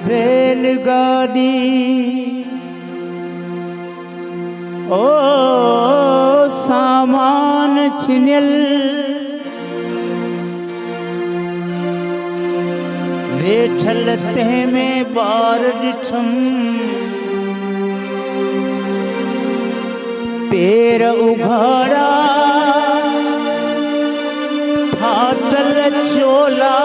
बैलगाड़ी ओ सामान छिनियल वेठल तह में बार ॾिठम पेर उघाड़ा फाटल चोला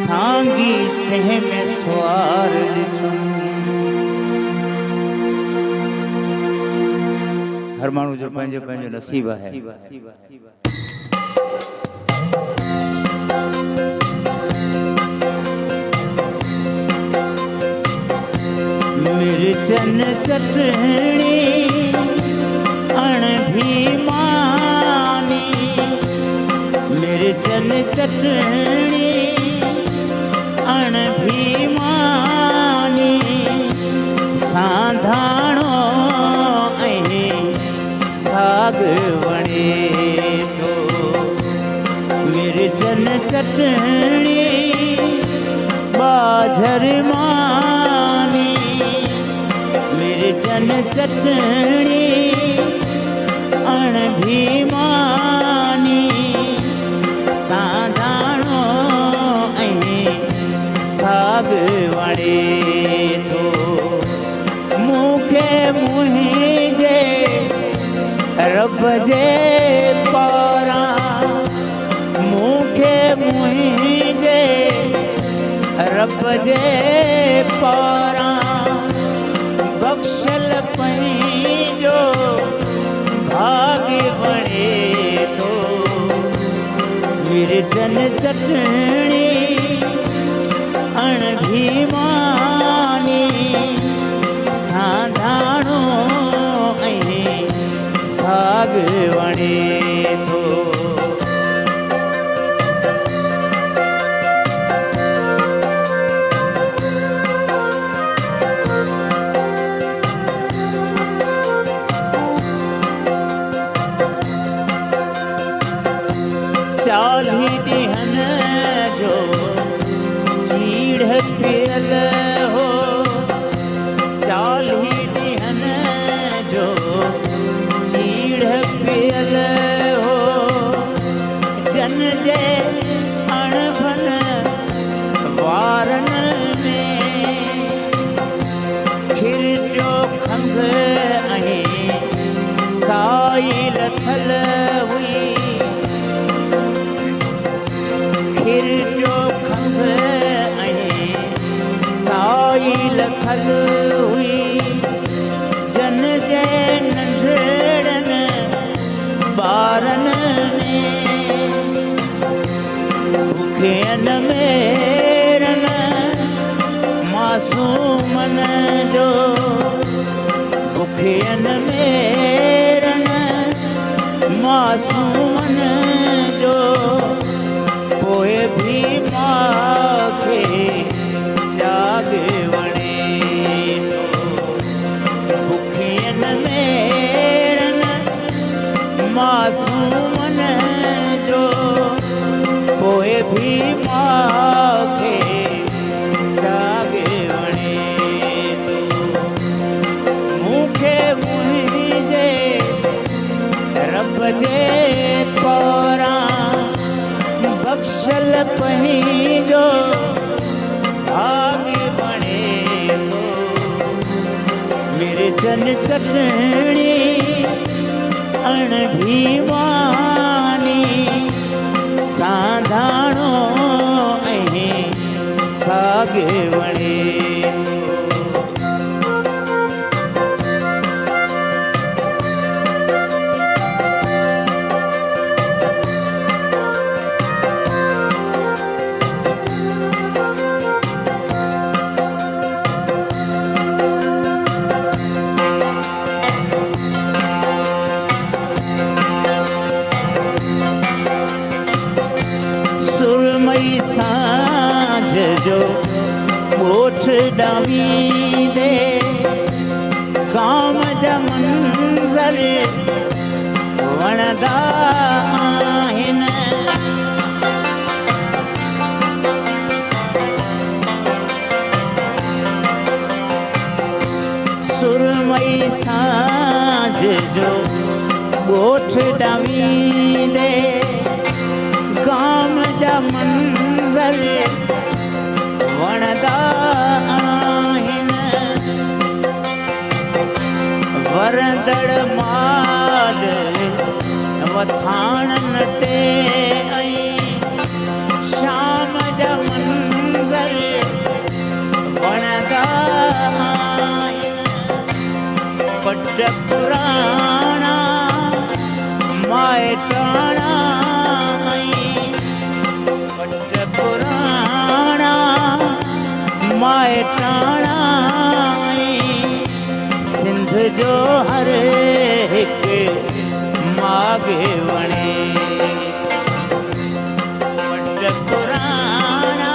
सांगी तह में सवार ॾिठम। हर माण्हू जो पंहिंजो पंहिंजो नसीब है। मिर्चन चटणी अण भी मानी मिर्चन चटणी अण भी मानी सांधाणो ऐं साग वणे थो मिर्चन चटणी बाझर मानी मिर्चन चटणी अण भी मानी सांधाणो ऐं साग वणे थो मूंखे मुंहिंजे रब जे पारां मूंखे मुंहिंजे रब जे पारां बख्शल पंहिंजो भाग्य बणे थो मिर्चन चटणी अण भी मानी सांधाणो ऐं साग वणे थो। चाली ॾींहन जो चीड़ पियल हो चाली ॾींहन जो चीड़ पियल हो जन जे अणभन वारन में खिरजो खंघ ऐं साई लथल हुई खिरजो खंघ ऐं साई लथल हुई जन जे नंढड़नि ॿारन में बुखियन मेरन मासूमन जो बुखियन मेरन मासूमन जो पोइ भी मांखे जाग वणे थो बुखियन मेरन मासूमन जो पोइ भी मांखे जाग वणे थो मूंखे मुंहिंजे रब जे पारां बख्शल पंहिंजो भाग्य बणे थो मिर्चन चटणी अण भी मानी सांधाणो ऐं साग वणे सांझ जो ॻोठ ॾामी दे काम जा मंज़र वणंदा आहिनि सांझ जो ॻोठ डावी दे गाम जा मंज़र वणदा आहिनि वरंदड़ माल वथाणनि ते शाम जा मंज़र वणदा आहिनि पट पुराणा माइटाणा पट पुराणा माइटाणा सिंध जो हर हिकु माॻे वणे पट पुराणा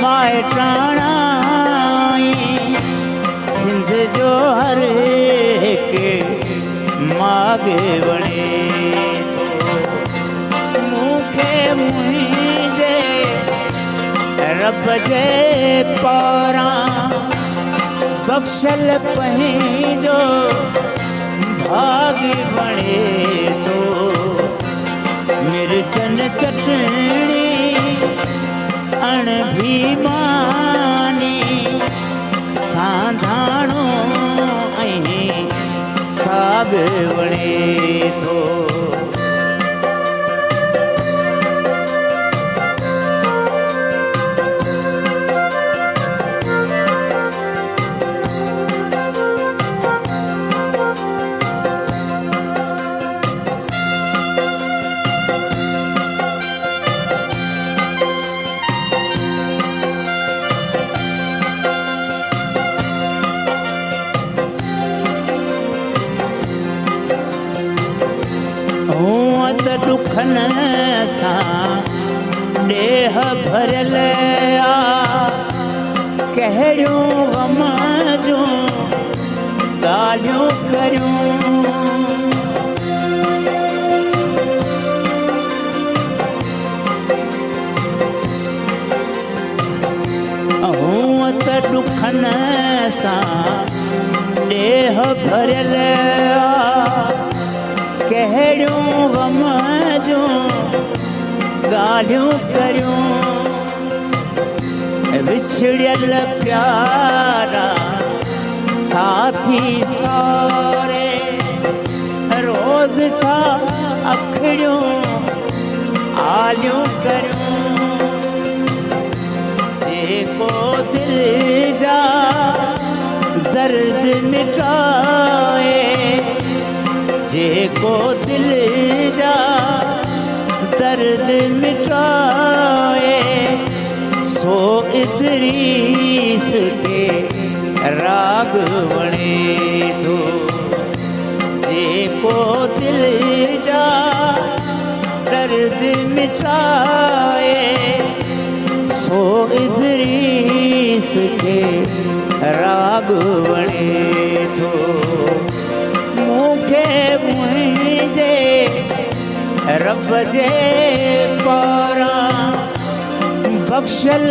माइटाणा सिंध जो हर हिकु माॻे वणे मूंखे मुंहिंजे रब जे पारां बख़्शल पंहिंजो भाग वणे थो मिर्चन चटणी अण भी मानी सांधाणो ऐं साग वणे थो दुखन सां ॾेह भरियल कहिड़ियूं ग़म जूं ॻाल्हियूं करियूं त दुखन सां ॾेह भरियल कहिड़ियूं ग़म जूं ॻाल्हियूं करियूं विछड़ियल प्यारा साथी सारे रोज़ था अखड़ियूं आलियूं करियूं जेको दिल जा दर्द मिटाए जेको दिल जा दर्द मिटाए सो इदरीस के राग वणे थो जेको दिल जा दर्द मिटाए सो इदरीस के राग वणे थो मूंखे मुंहिंजे रब जे पारां बख़्शल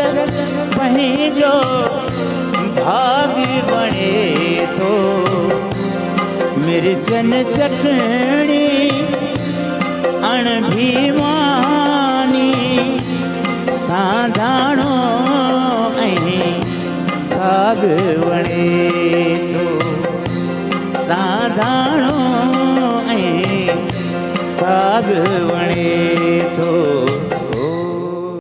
पंहिंजो भाग वणे थो मिर्चन चटणी अण भी मानी सांधाणो ऐं साग वणे थो सांधाणो ऐं साग वणे थो